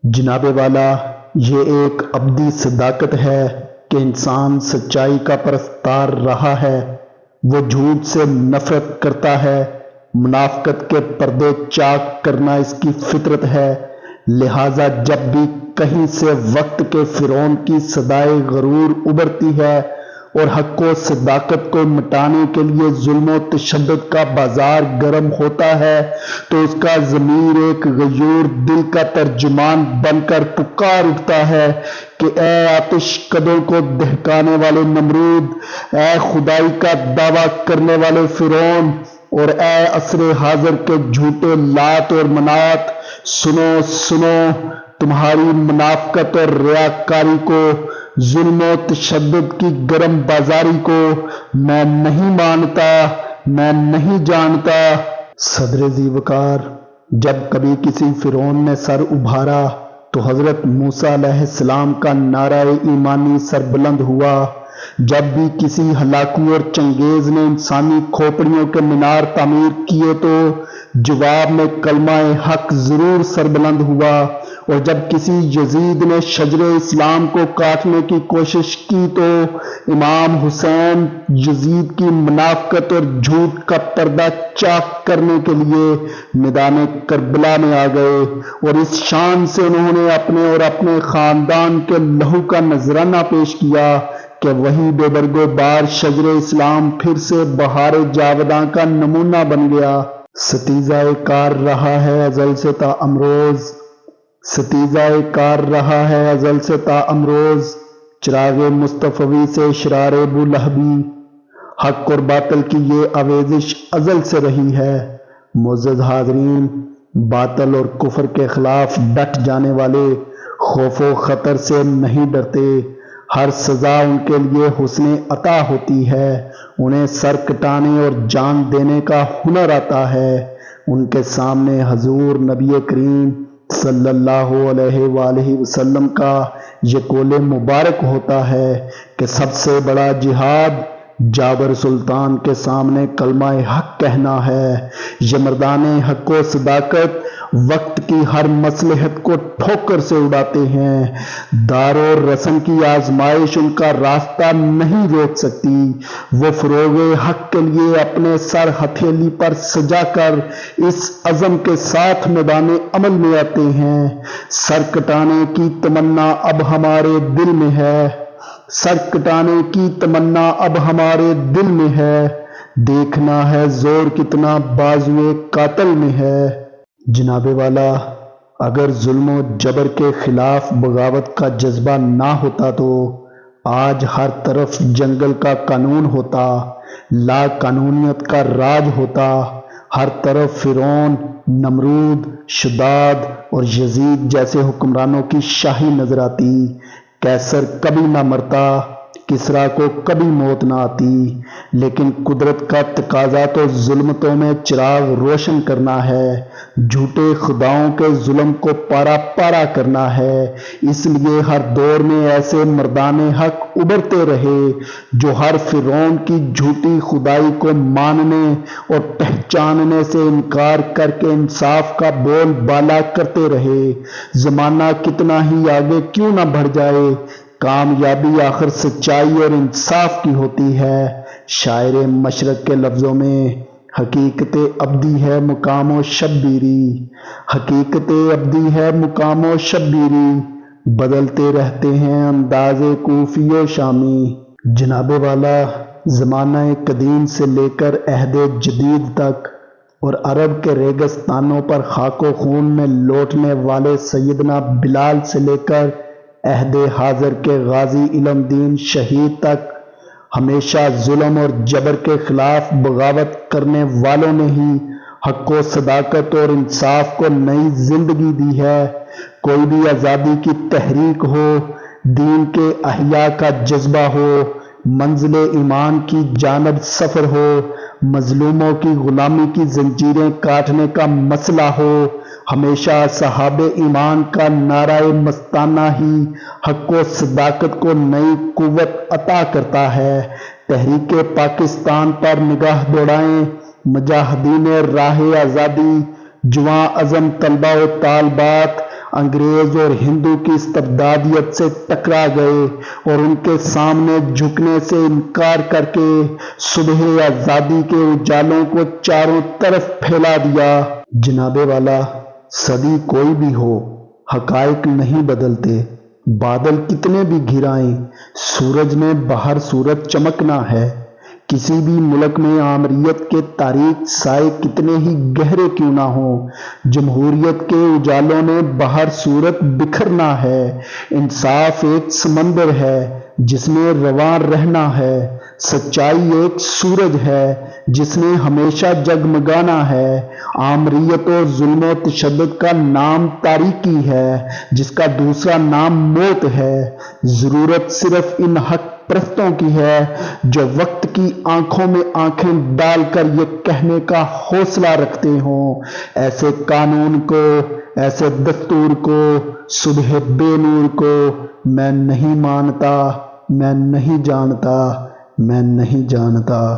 جناب والا، یہ ایک ابدی صداقت ہے کہ انسان سچائی کا پرستار رہا ہے۔ وہ جھوٹ سے نفرت کرتا ہے، منافقت کے پردے چاک کرنا اس کی فطرت ہے۔ لہٰذا جب بھی کہیں سے وقت کے فرعون کی صدائے غرور ابھرتی ہے اور حق و صداقت کو مٹانے کے لیے ظلم و تشدد کا بازار گرم ہوتا ہے تو اس کا ضمیر ایک غیور دل کا ترجمان بن کر پکار اٹھتا ہے کہ اے آتش کدوں کو دہکانے والے نمرود، اے خدائی کا دعویٰ کرنے والے فرعون، اور اے عصر حاضر کے جھوٹے لات اور منات، سنو سنو، تمہاری منافقت اور ریاکاری کو، ظلم و تشدد کی گرم بازاری کو میں نہیں مانتا، میں نہیں جانتا۔ صدر ذی وقار، جب کبھی کسی فرعون نے سر ابھارا تو حضرت موسیٰ علیہ السلام کا نعرہ ایمانی سربلند ہوا۔ جب بھی کسی ہلاکو اور چنگیز نے انسانی کھوپڑیوں کے مینار تعمیر کیے تو جواب میں کلمہ حق ضرور سربلند ہوا، اور جب کسی یزید نے شجر اسلام کو کاٹنے کی کوشش کی تو امام حسین یزید کی منافقت اور جھوٹ کا پردہ چاک کرنے کے لیے میدان کربلا میں آ گئے، اور اس شان سے انہوں نے اپنے اور اپنے خاندان کے لہو کا نذرانہ پیش کیا کہ وہی بے برگ و بار شجر اسلام پھر سے بہار جاوداں کا نمونہ بن گیا۔ ستیزہ کار رہا ہے ازل سے تا امروز، ستیزہ کار رہا ہے ازل سے تا امروز، چراغ مصطفی سے اشرار بولہبی، حق اور باطل کی یہ آویزش ازل سے رہی ہے۔ معزز حاضرین، باطل اور کفر کے خلاف ڈٹ جانے والے خوف و خطر سے نہیں ڈرتے۔ ہر سزا ان کے لیے حسن عطا ہوتی ہے، انہیں سر کٹانے اور جان دینے کا ہنر آتا ہے۔ ان کے سامنے حضور نبی کریم صلی اللہ علیہ وآلہ وسلم کا یہ قول مبارک ہوتا ہے کہ سب سے بڑا جہاد جابر سلطان کے سامنے کلمہ حق کہنا ہے۔ یہ مردان حق و صداقت وقت کی ہر مصلحت کو ٹھوکر سے اڑاتے ہیں۔ دار و رسم کی آزمائش ان کا راستہ نہیں روک سکتی۔ وہ فروغ حق کے لیے اپنے سر ہتھیلی پر سجا کر اس عزم کے ساتھ میدان عمل میں آتے ہیں۔ سر کٹانے کی تمنا اب ہمارے دل میں ہے، سر کٹانے کی تمنا اب ہمارے دل میں ہے، دیکھنا ہے زور کتنا بازوئے قاتل میں ہے۔ جناب والا، اگر ظلم و جبر کے خلاف بغاوت کا جذبہ نہ ہوتا تو آج ہر طرف جنگل کا قانون ہوتا، لا قانونیت کا راج ہوتا، ہر طرف فرعون، نمرود، شداد اور یزید جیسے حکمرانوں کی شاہی نظر آتی۔ کیسر کبھی نہ مرتا، کسریٰ کو کبھی موت نہ آتی، لیکن قدرت کا تقاضا تو ظلمتوں میں چراغ روشن کرنا ہے، جھوٹے خداؤں کے ظلم کو پارا پارا کرنا ہے۔ اس لیے ہر دور میں ایسے مردان حق ابھرتے رہے جو ہر فرعون کی جھوٹی خدائی کو ماننے اور پہچاننے سے انکار کر کے انصاف کا بول بالا کرتے رہے۔ زمانہ کتنا ہی آگے کیوں نہ بڑھ جائے، کامیابی آخر سچائی اور انصاف کی ہوتی ہے۔ شاعر مشرق کے لفظوں میں حقیقت ابدی ہے مقام و شبیری، حقیقت ابدی ہے مقام و شبیری، بدلتے رہتے ہیں انداز کوفی و شامی۔ جناب والا، زمانہ قدیم سے لے کر عہد جدید تک اور عرب کے ریگستانوں پر خاک و خون میں لوٹنے والے سیدنا بلال سے لے کر عہد حاضر کے غازی علم دین شہید تک ہمیشہ ظلم اور جبر کے خلاف بغاوت کرنے والوں نے ہی حق و صداقت اور انصاف کو نئی زندگی دی ہے۔ کوئی بھی آزادی کی تحریک ہو، دین کے احیاء کا جذبہ ہو، منزل ایمان کی جانب سفر ہو، مظلوموں کی غلامی کی زنجیریں کاٹنے کا مسئلہ ہو، ہمیشہ صحاب ایمان کا نعرہ مستانہ ہی حق و صداقت کو نئی قوت عطا کرتا ہے۔ تحریک پاکستان پر نگاہ دوڑائیں، مجاہدین راہ آزادی، جواں عزم طلبہ و طالبات انگریز اور ہندو کی استبدادیت سے ٹکرا گئے اور ان کے سامنے جھکنے سے انکار کر کے صبح آزادی کے اجالوں کو چاروں طرف پھیلا دیا۔ جناب والا، صدی کوئی بھی ہو، حقائق نہیں بدلتے۔ بادل کتنے بھی گھرائیں، سورج نے باہر صورت چمکنا ہے۔ کسی بھی ملک میں آمریت کے تاریک سائے کتنے ہی گہرے کیوں نہ ہوں، جمہوریت کے اجالوں نے باہر صورت بکھرنا ہے۔ انصاف ایک سمندر ہے جس میں رواں رہنا ہے، سچائی ایک سورج ہے جس نے ہمیشہ جگمگانا ہے۔ آمریت اور ظلم و تشدد کا نام تاریکی ہے جس کا دوسرا نام موت ہے۔ ضرورت صرف ان حق پرستوں کی ہے جو وقت کی آنکھوں میں آنکھیں ڈال کر یہ کہنے کا حوصلہ رکھتے ہوں، ایسے قانون کو، ایسے دستور کو، صبح بے نور کو میں نہیں مانتا، میں نہیں جانتا، میں نہیں جانتا۔